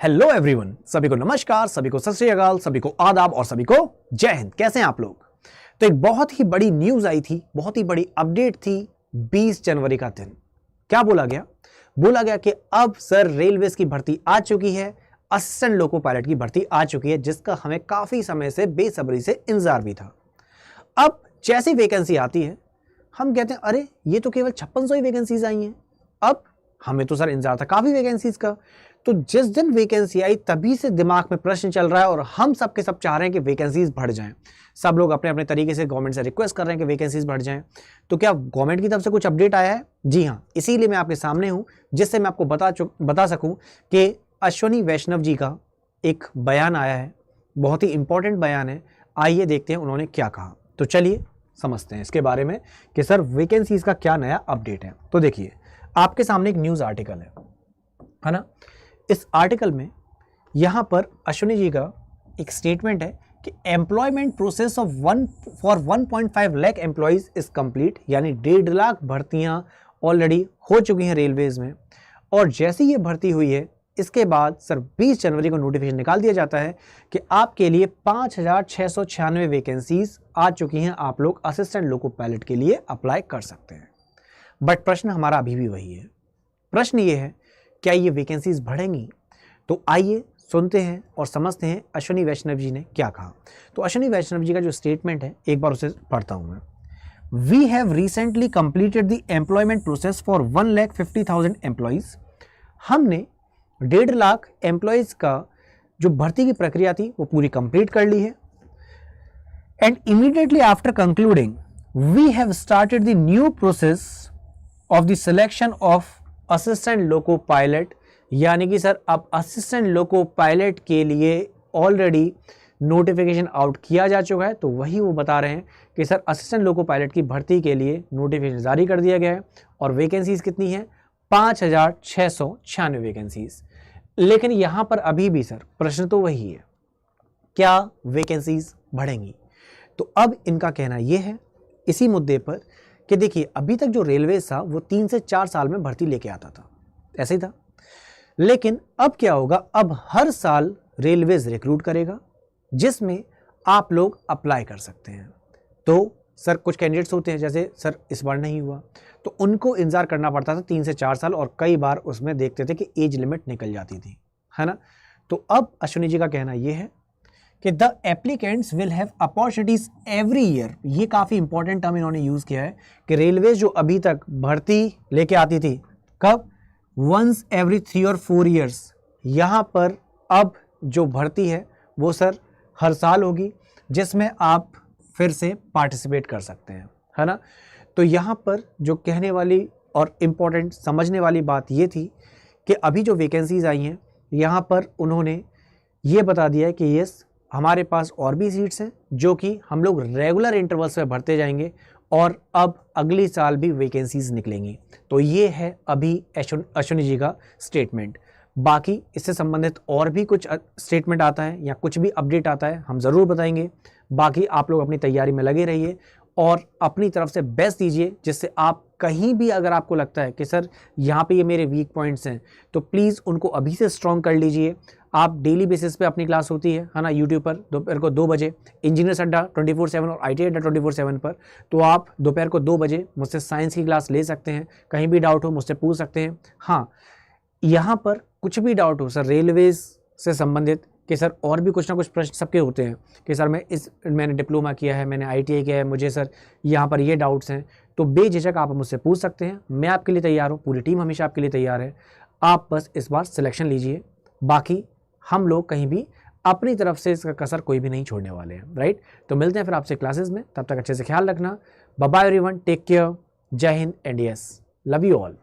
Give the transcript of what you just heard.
Hello everyone, सभी को नमस्कार, सभी को सत श्री अकाल, सभी को आदाब और सभी को जय हिंद। कैसे हैं आप लोग? तो एक बहुत ही बड़ी न्यूज आई थी, बहुत ही बड़ी अपडेट थी 20 जनवरी का दिन। क्या बोला गया? बोला गया कि अब सर रेलवेज की भर्ती आ चुकी है, असिस्टेंट लोको पायलट की भर्ती आ चुकी है, जिसका हमें काफी समय से बेसब्री से इंतजार भी था। अब जैसी वैकेंसी आती है हम कहते हैं अरे ये तो केवल 5600 ही वैकेंसीज आई हैं। अब हमें तो सर इंतजार था काफी वैकेंसीज का। तो जिस दिन वैकेंसी आई तभी से दिमाग में प्रश्न चल रहा है और हम सब के सब चाह रहे हैं कि वैकेंसीज बढ़ जाएं। सब लोग अपने अपने तरीके से गवर्नमेंट से रिक्वेस्ट कर रहे हैं कि वैकेंसीज बढ़ जाएं। तो क्या गवर्नमेंट की तरफ से कुछ अपडेट आया है? जी हाँ, इसीलिए मैं आपके सामने हूं, जिससे मैं आपको बता सकूं कि अश्विनी वैष्णव जी का एक बयान आया है, बहुत ही इंपॉर्टेंट बयान है। आइए देखते हैं उन्होंने क्या कहा। तो चलिए समझते हैं इसके बारे में कि सर वैकेंसीज का क्या नया अपडेट है। तो देखिए, आपके सामने एक न्यूज आर्टिकल है ना। इस आर्टिकल में यहां पर अश्विनी जी का एक स्टेटमेंट है कि employment process of 1.5 lakh employees is complete, यानी 1.5 लाख भर्तियां ऑलरेडी हो चुकी हैं रेलवेज में। और जैसी ये भर्ती हुई है इसके बाद सर 20 जनवरी को नोटिफिकेशन निकाल दिया जाता है कि आपके लिए 5696 वैकेंसीज आ चुकी हैं, आप लोग असिस्टेंट लोको पायलट के लिए अप्लाई कर सकते हैं। बट प्रश्न हमारा अभी भी वही है। प्रश्न ये है, क्या ये वैकेंसीज बढ़ेंगी? तो आइए सुनते हैं और समझते हैं अश्विनी वैष्णव जी ने क्या कहा। तो अश्विनी वैष्णव जी का जो स्टेटमेंट है एक बार उसे पढ़ता हूं मैं। We have recently completed the employment process for 1,50,000 employees. हमने 1.5 लाख एम्प्लॉयज का जो भर्ती की प्रक्रिया थी वो पूरी कंप्लीट कर ली है। And immediately after concluding we have started the new process of the selection of assistant loco pilot, यानी कि सर अब असिस्टेंट लोको पायलट के लिए ऑलरेडी नोटिफिकेशन आउट किया जा चुका है। तो वही वो बता रहे हैं कि सर असिस्टेंट लोको पायलट की भर्ती के लिए नोटिफिकेशन जारी कर दिया गया है और वैकेंसीज कितनी है? 5696 वैकेंसीज। लेकिन यहां पर अभी भी सर प्रश्न तो वही है, क्या वैकेंसीज बढ़ेंगी? तो अब इनका कहना यह है इसी मुद्दे पर कि देखिए, अभी तक जो रेलवेज था वो 3 से 4 साल में भर्ती लेके आता था, ऐसे ही था। लेकिन अब क्या होगा, अब हर साल रेलवेज रिक्रूट करेगा जिसमें आप लोग अप्लाई कर सकते हैं। तो सर कुछ कैंडिडेट्स होते हैं, जैसे सर इस बार नहीं हुआ तो उनको इंतजार करना पड़ता था 3 से 4 साल, और कई बार उसमें देखते थे कि एज लिमिट निकल जाती थी, है ना। तो अब अश्विनी जी का कहना यह है कि the applicants will have opportunities every year. ये काफ़ी इंपॉर्टेंट टर्म इन्होंने यूज़ किया है कि रेलवे जो अभी तक भर्ती लेके आती थी, कब? वंस एवरी 3 और 4 ईयर्स। यहाँ पर अब जो भर्ती है वो सर हर साल होगी, जिसमें आप फिर से पार्टिसिपेट कर सकते हैं, है ना। तो यहाँ पर जो कहने वाली और इम्पॉर्टेंट समझने वाली बात ये थी कि अभी जो वैकेंसीज आई हैं यहाँ पर उन्होंने ये बता दिया है कि यस, हमारे पास और भी सीट्स हैं जो कि हम लोग रेगुलर इंटरवल्स में भरते जाएंगे और अब अगली साल भी वैकेंसीज निकलेंगी। तो ये है अभी अश्विनी जी का स्टेटमेंट। बाकी इससे संबंधित और भी कुछ स्टेटमेंट आता है या कुछ भी अपडेट आता है हम ज़रूर बताएंगे। बाकी आप लोग अपनी तैयारी में लगे रहिए और अपनी तरफ से बेस्ट दीजिए, जिससे आप कहीं भी अगर आपको लगता है कि सर यहाँ पे ये मेरे वीक पॉइंट्स हैं तो प्लीज़ उनको अभी से स्ट्रॉन्ग कर लीजिए। आप डेली बेसिस पे अपनी क्लास होती है ना यूट्यूब पर, दोपहर को 2 बजे इंजीनियर्स अड्डा 24/7 और ITI अड्डा 24/7 पर। तो आप दोपहर को 2 बजे मुझसे साइंस की क्लास ले सकते हैं। कहीं भी डाउट हो मुझसे पूछ सकते हैं। हाँ, यहाँ पर कुछ भी डाउट हो सर रेलवेज से संबंधित कि सर और भी कुछ ना कुछ प्रश्न सबके होते हैं कि सर मैंने डिप्लोमा किया है, मैंने ITI किया है, मुझे सर यहाँ पर ये डाउट्स हैं, तो बेझिझक आप मुझसे पूछ सकते हैं। मैं आपके लिए तैयार हूँ, पूरी टीम हमेशा आपके लिए तैयार है। आप बस इस बार सिलेक्शन लीजिए। बाकी हम लोग कहीं भी अपनी तरफ से इसका कसर कोई भी नहीं छोड़ने वाले हैं, राइट। तो मिलते हैं फिर आपसे क्लासेस में, तब तक अच्छे से ख्याल रखना। Bye bye everyone, take care, Jai Hind and yes, love you all.